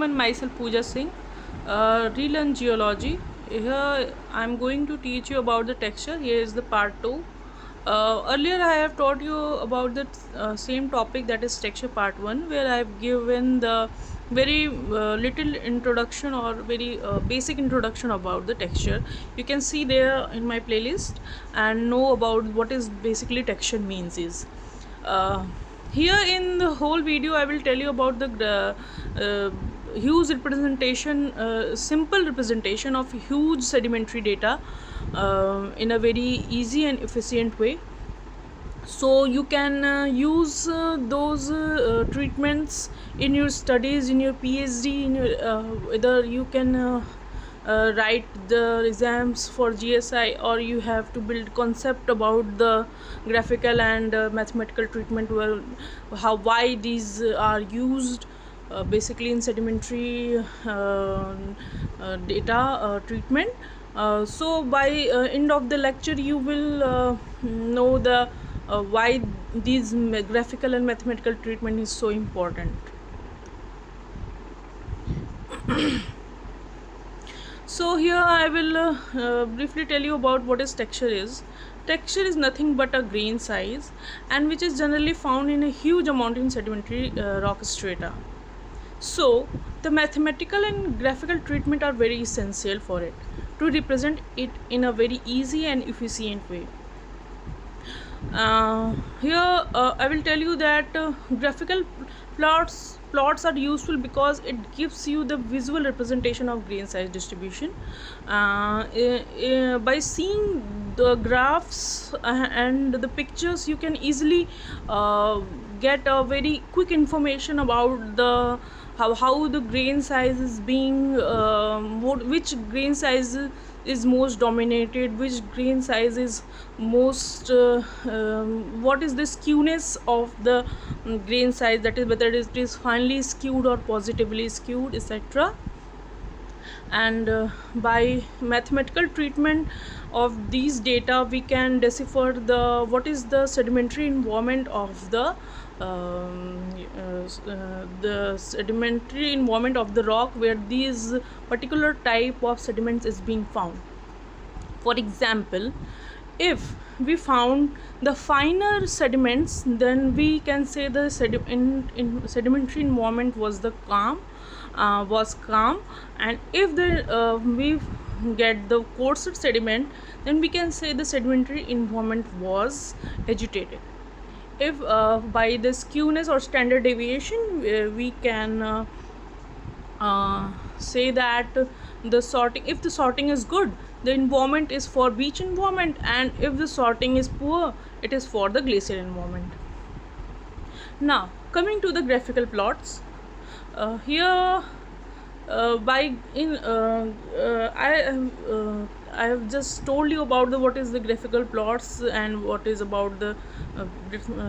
everyone, myself Pooja Singh, Relearn Geology. Here I am going to teach you about the texture. Here is the part 2. Earlier I have taught you about the same topic, that is texture part 1, where I have given the very little introduction or very basic introduction about the texture. You can see there in my playlist and know about what is basically texture means is. Uh, Here in the whole video I will tell you about the huge representation, simple representation of huge sedimentary data in a very easy and efficient way. So you can use those treatments in your studies, in your PhD, in your whether you can write the exams for GSI, or you have to build concept about the graphical and mathematical treatment, well, why these are used basically in sedimentary data treatment. So by end of the lecture you will know the why these graphical and mathematical treatment is so important. So here I will briefly tell you about what is texture is. Texture is nothing but a grain size, and which is generally found in a huge amount in sedimentary rock strata. So the mathematical and graphical treatment are very essential for it to represent it in a very easy and efficient way. Here I will tell you that graphical plots are useful because it gives you the visual representation of grain size distribution. By seeing the graphs and the pictures, you can easily get a very quick information about the how the grain size is being which grain size is most dominated, which grain size is most what is the skewness of the grain size, that is whether it is finely skewed or positively skewed, etc. And by mathematical treatment of these data we can decipher what is the sedimentary environment of the sedimentary environment of the rock where these particular type of sediments is being found. For example, if we found the finer sediments, then we can say the sedimentary environment was calm, and if we get the coarser sediment, then we can say the sedimentary environment was agitated. If by the skewness or standard deviation we can say that the sorting, if the sorting is good, the environment is for beach environment, and if the sorting is poor, it is for the glacier environment. Now coming to the graphical plots, here I have just told you about what is the graphical plots and what is about the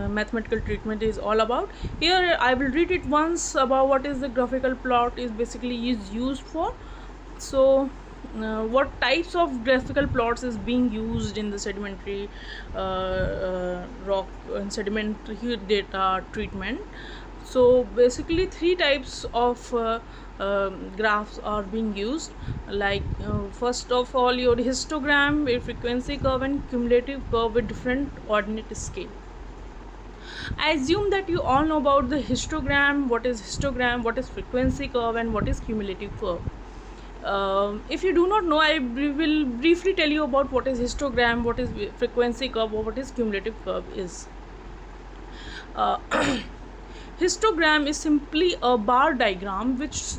mathematical treatment is all about. Here I will read it once about what is the graphical plot is basically is used for. So what types of graphical plots is being used in the sedimentary rock and sedimentary data treatment. So basically three types of graphs are being used, like first of all your histogram with frequency curve and cumulative curve with different ordinate scale. I assume that you all know about the histogram, what is histogram, what is frequency curve, and what is cumulative curve. If you do not know, I will briefly tell you about what is histogram, what is frequency curve, or what is cumulative curve is. Histogram is simply a bar diagram which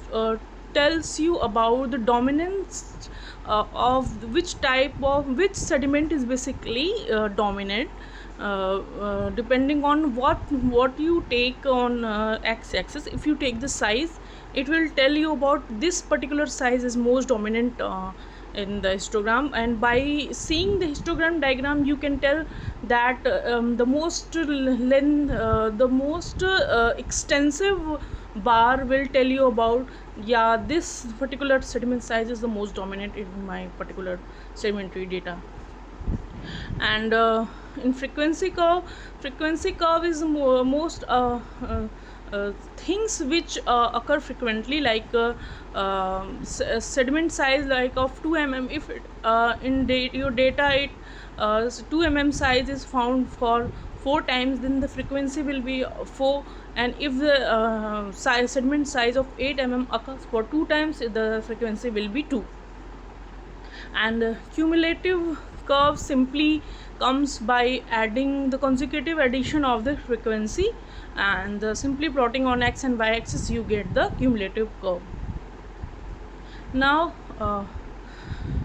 tells you about the dominance of which sediment is basically dominant, depending on what you take on x-axis. If you take the size, it will tell you about this particular size is most dominant in the histogram, and by seeing the histogram diagram you can tell that the most extensive bar will tell you about, yeah, this particular sediment size is the most dominant in my particular sedimentary data. And in frequency curve is most things which occur frequently, like sediment size like of 2 mm. If it, your data it 2 mm size is found for 4 times, then the frequency will be 4. And if the sediment size of 8 mm occurs for 2 times, the frequency will be 2. And cumulative curve simply comes by adding the consecutive addition of the frequency, and simply plotting on x and y axis you get the cumulative curve. Now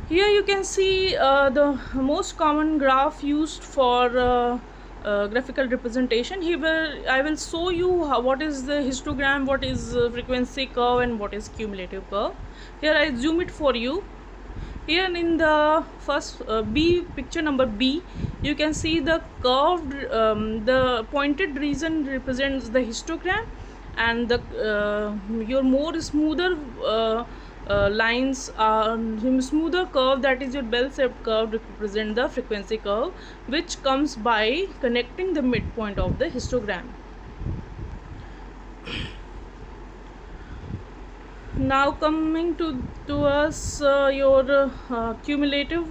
here you can see the most common graph used for graphical representation. Here I will show you what is the histogram, what is frequency curve, and what is cumulative curve. Here I zoom it for you. Here in the first B, picture number B, you can see the curved, the pointed region represents the histogram, and the your more smoother lines are smoother curve, that is your bell-shaped curve, represent the frequency curve, which comes by connecting the midpoint of the histogram. Now coming to us your cumulative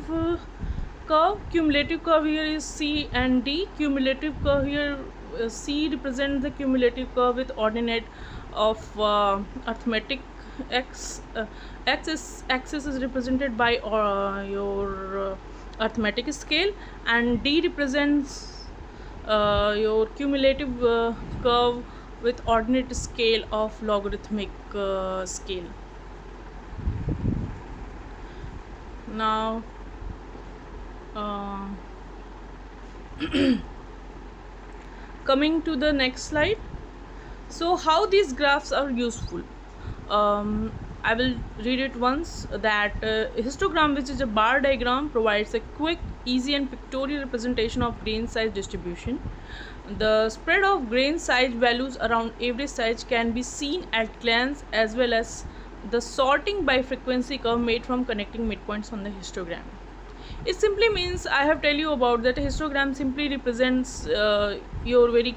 curve. Cumulative curve here is C and D. Cumulative curve here, C represents the cumulative curve with ordinate of arithmetic x. Axis is represented by your arithmetic scale, and D represents your cumulative curve with ordinate scale of logarithmic scale. Now coming to the next slide. So how these graphs are useful, I will read it once. That histogram, which is a bar diagram, provides a quick, easy and pictorial representation of grain size distribution. The spread of grain size values around average size can be seen at glance, as well as the sorting by frequency curve made from connecting midpoints on the histogram. It simply means, I have tell you about that, histogram simply represents your very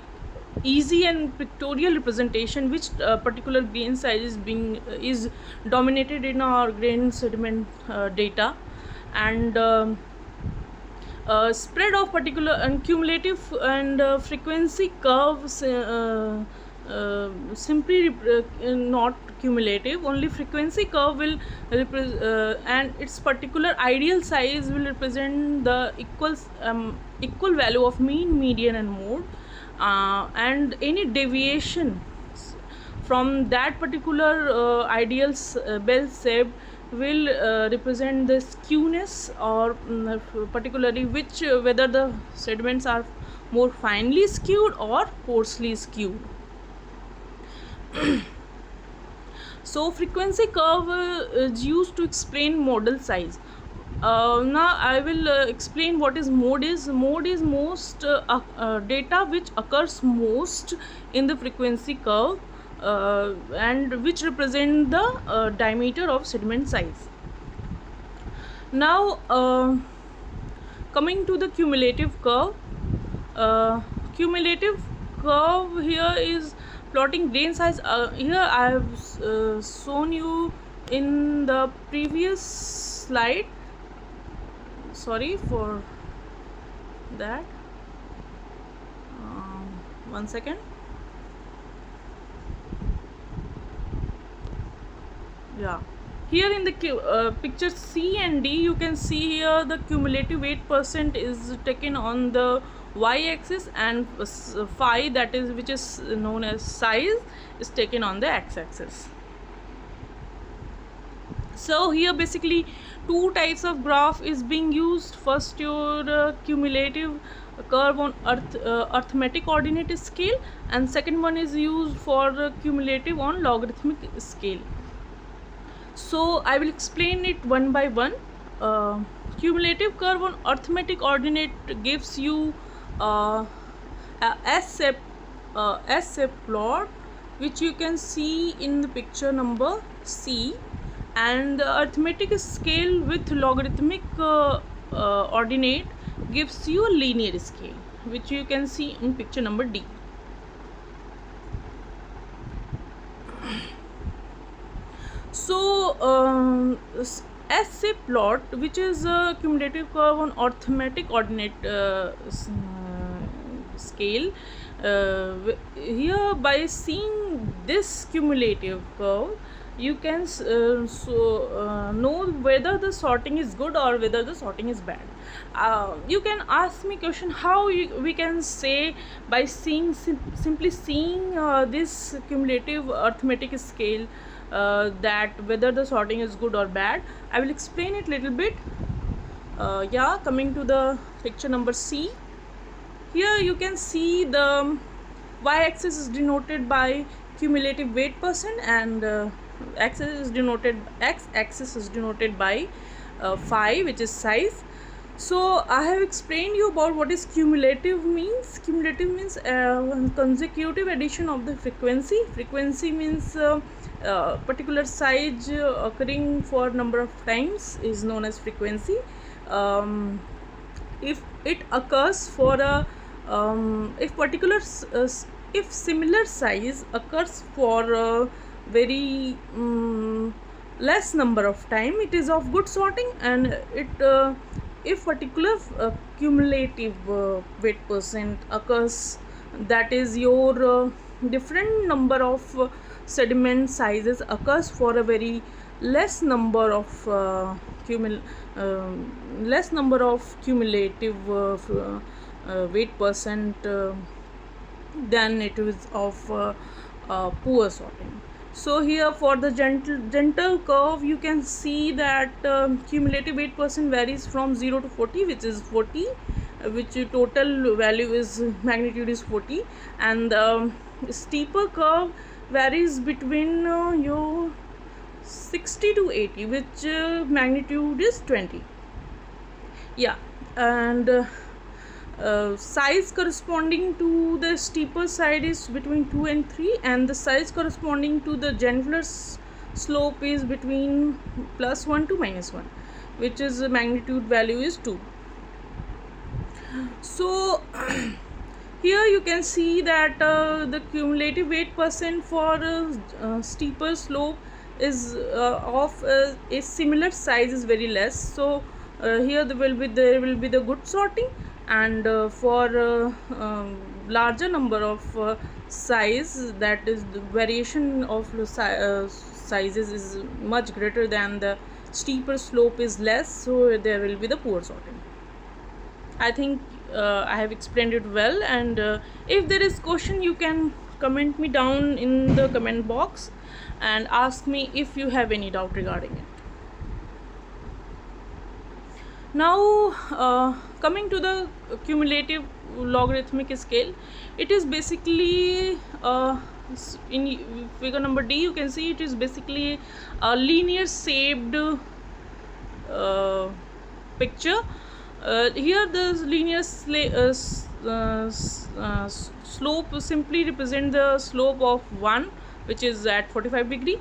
easy and pictorial representation which particular grain size is being is dominated in our grain sediment data, and spread of particular and cumulative and frequency curves simply not cumulative, only frequency curve will and its particular ideal size will represent the equal value of mean, median and mode, and any deviation from that particular ideal bell shape will represent the skewness, or particularly which whether the sediments are more finely skewed or coarsely skewed. So frequency curve is used to explain model size. Now I will explain what is mode is. Mode is most data which occurs most in the frequency curve, and which represent the diameter of sediment size. Now coming to the cumulative curve. Cumulative curve here is plotting grain size. Here I have shown you in the previous slide. Sorry for that. One second. Yeah, here in the picture C and D, you can see here the cumulative 8% is taken on the y-axis, and phi, that is which is known as size, is taken on the x-axis. So here basically two types of graph is being used. First, your cumulative curve on arithmetic ordinate scale, and second one is used for cumulative on logarithmic scale. So I will explain it one by one. Cumulative curve on arithmetic ordinate gives you a S-shape plot, which you can see in the picture number C, and the arithmetic scale with logarithmic ordinate gives you a linear scale, which you can see in picture number D. So as a plot, which is a cumulative curve on arithmetic ordinate scale, here by seeing this cumulative curve, you can know whether the sorting is good or whether the sorting is bad. You can ask me question how we can say by seeing simply seeing this cumulative arithmetic scale that whether the sorting is good or bad. I will explain it little bit. Yeah, coming to the picture number C. Here you can see the y-axis is denoted by cumulative weight percent, and x-axis is denoted by phi, which is size. So I have explained you about what is cumulative means. Cumulative means consecutive addition of the frequency. Frequency means particular size occurring for number of times is known as frequency. If it occurs for a if similar size occurs for a very less number of time, it is of good sorting. And it if particular cumulative weight percent occurs, that is your different number of sediment sizes occurs for a very less number of less number of cumulative weight percent, then it is of poor sorting. So here for the gentle curve, you can see that cumulative weight percent varies from 0 to 40, which is 40, which total value is magnitude is 40, and steeper curve varies between your 60 to 80, which magnitude is 20. Yeah, and size corresponding to the steeper side is between 2 and 3, and the size corresponding to the gentler slope is between +1 to -1, which is the magnitude value is 2. So here you can see that the cumulative weight percent for steeper slope is of a similar size is very less. So here there will be the good sorting, and for larger number of size, that is the variation of sizes is much greater than the steeper slope is less, so there will be the poor sorting. I think I have explained it well, and if there is question, you can comment me down in the comment box and ask me if you have any doubt regarding it. Now coming to the cumulative logarithmic scale, it is basically in figure number D, you can see it is basically a linear shaped picture. Here the linear slope simply represent the slope of 1, which is at 45 degree.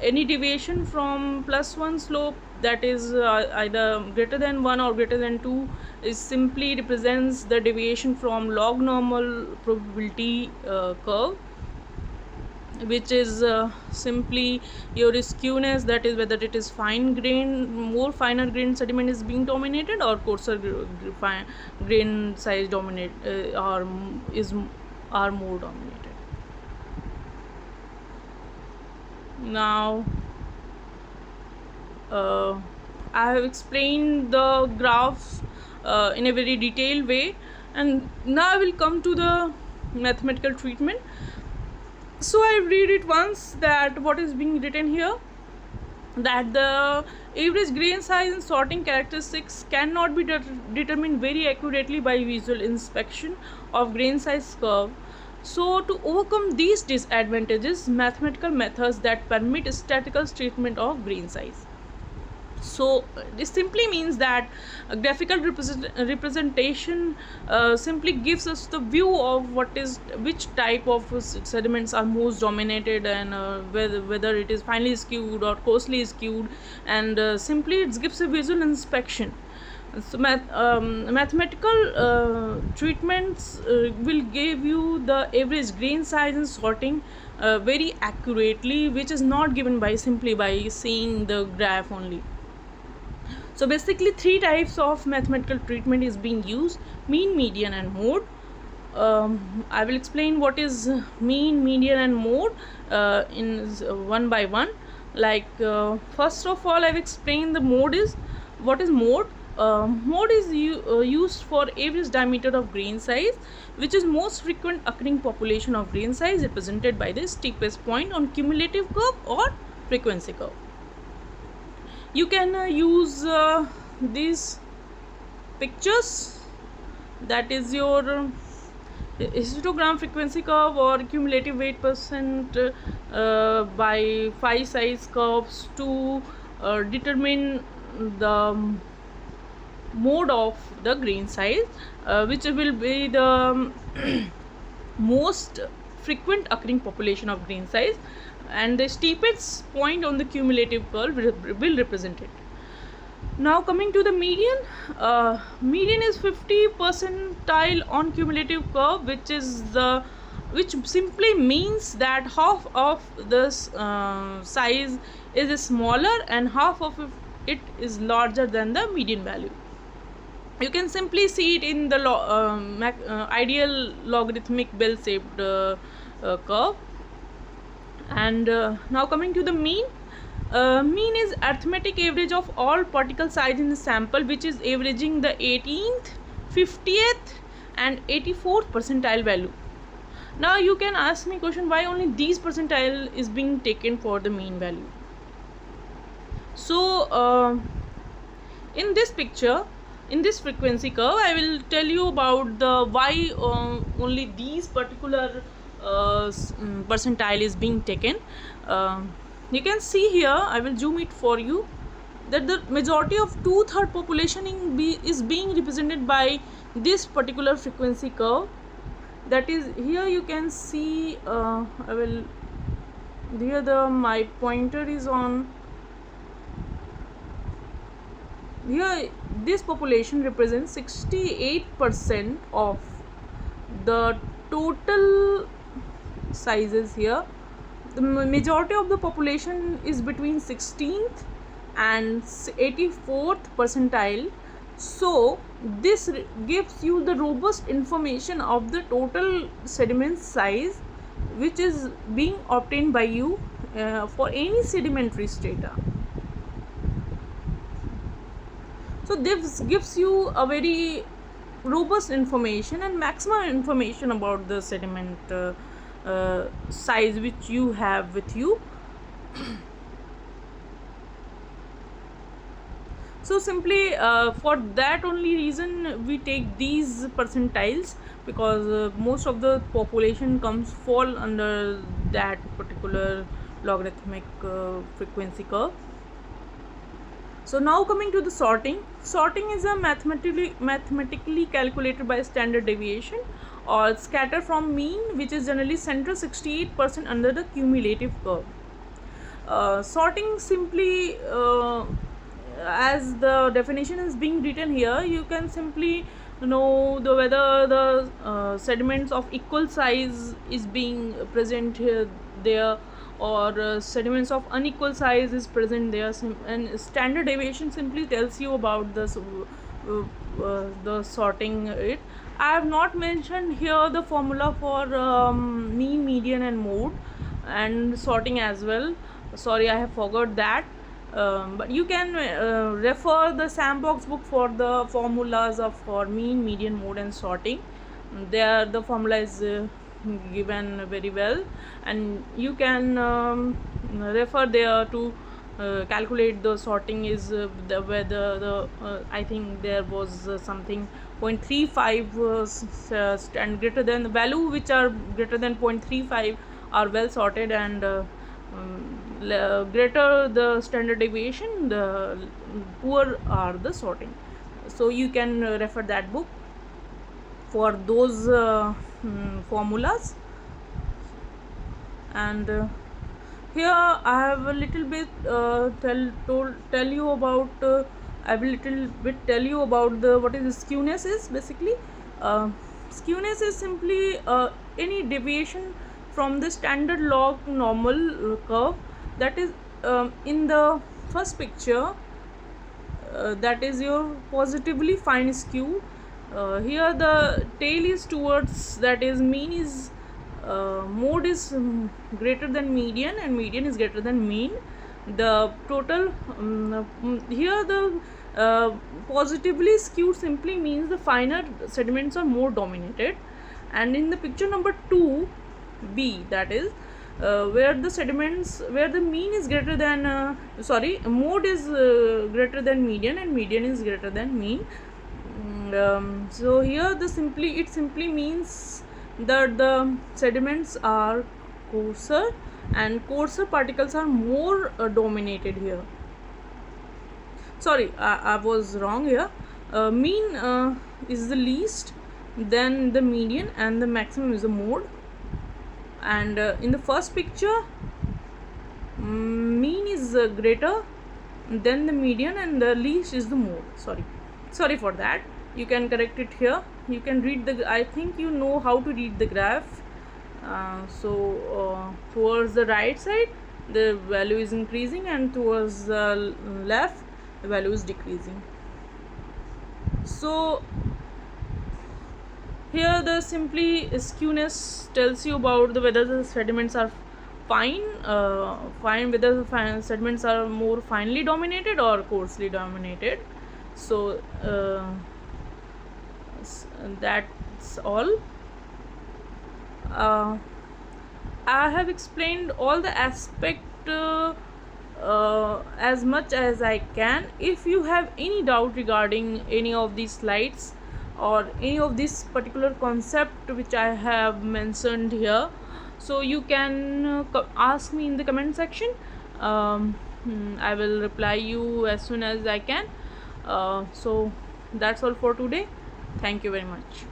Any deviation from +1 slope, that is either greater than 1 or greater than 2, is simply represents the deviation from log normal probability curve, which is simply your skewness, that is whether it is more finer grain sediment is being dominated, or coarser grain size dominate are more dominated. Now I have explained the graphs in a very detailed way, and now I will come to the mathematical treatment. So I read it once, that what is being written here, that the average grain size and sorting characteristics cannot be determined very accurately by visual inspection of grain size curve. So to overcome these disadvantages, mathematical methods that permit statistical treatment of grain size. So this simply means that a graphical representation simply gives us the view of which type of sediments are most dominated, and whether it is finely skewed or coarsely skewed, and simply it gives a visual inspection. So mathematical treatments will give you the average grain size and sorting very accurately, which is not given by simply by seeing the graph only. So basically, three types of mathematical treatment is being used: mean, median, and mode. I will explain what is mean, median, and mode in one by one. First of all, I've explained the mode is what is mode. Mode is used for average diameter of grain size, which is most frequent occurring population of grain size represented by the steepest point on cumulative curve or frequency curve. You can use these pictures, that is your histogram frequency curve or cumulative weight percent by 5 size curves to determine the mode of the grain size, which will be the most frequent occurring population of grain size, and the steepest point on the cumulative curve will represent it. Now coming to the median, median is 50 percentile on cumulative curve, which simply means that half of this size is smaller and half of it is larger than the median value. You can simply see it in the ideal logarithmic bell-shaped curve. And now coming to the mean. Mean is arithmetic average of all particle size in the sample, which is averaging the 18th, 50th and 84th percentile value. Now you can ask me question, why only these percentile is being taken for the mean value? So in this picture, in this frequency curve, I will tell you about the why only these particular percentile is being taken. You can see here, I will zoom it for you, that the majority of 2/3 population is being represented by this particular frequency curve. That is, here you can see, my pointer is on here. This population represents 68% of the total sizes here. The majority of the population is between 16th and 84th percentile. So this gives you the robust information of the total sediment size, which is being obtained by you for any sedimentary strata. So this gives you a very robust information and maximum information about the sediment size which you have with you. So simply for that only reason we take these percentiles, because most of the population fall under that particular logarithmic frequency curve. So now coming to the sorting. Sorting is a mathematically calculated by standard deviation or scatter from mean, which is generally central 68% under the cumulative curve. Sorting simply, as the definition is being written here, you can simply know whether the sediments of equal size is being present here, there, or sediments of unequal size is present there, and standard deviation simply tells you about the sorting it. I have not mentioned here the formula for mean, median and mode and sorting as well. Sorry, I have forgot that. But you can refer the Sandbox book for the formulas for mean, median, mode and sorting. There the formula is given very well, and you can refer there to calculate the sorting is whether the I think there was something 0.35 and greater than the value which are greater than 0.35 are well sorted, and greater the standard deviation, the poor are the sorting. So you can refer that book for those formulas. And here I have a little bit tell you about I will little bit tell you about what is skewness is. Basically, skewness is simply any deviation from the standard log to normal curve. That is, in the first picture, that is your positively fine skew. Here the tail is towards, that is mean is mode is greater than median and median is greater than mean. The total here the positively skewed simply means the finer sediments are more dominated. And in the picture number 2b, that is where the sediments, where the mean is greater than mode is greater than median and median is greater than mean. So here it simply means that the sediments are coarser and coarser particles are more dominated here. Sorry, I was wrong here. Mean is the least, then the median, and the maximum is the mode. And in the first picture, mean is greater, then the median, and the least is the mode. Sorry for that. You can correct it here. You can read the, I think you know how to read the graph. Towards the right side the value is increasing, and towards the left the value is decreasing. So here the simply skewness tells you about whether the sediments are fine, whether the sediments are more finely dominated or coarsely dominated. So that's all. I have explained all the aspect as much as I can. If you have any doubt regarding any of these slides or any of this particular concept which I have mentioned here, so you can ask me in the comment section. I will reply you as soon as I can. So that's all for today. Thank you very much.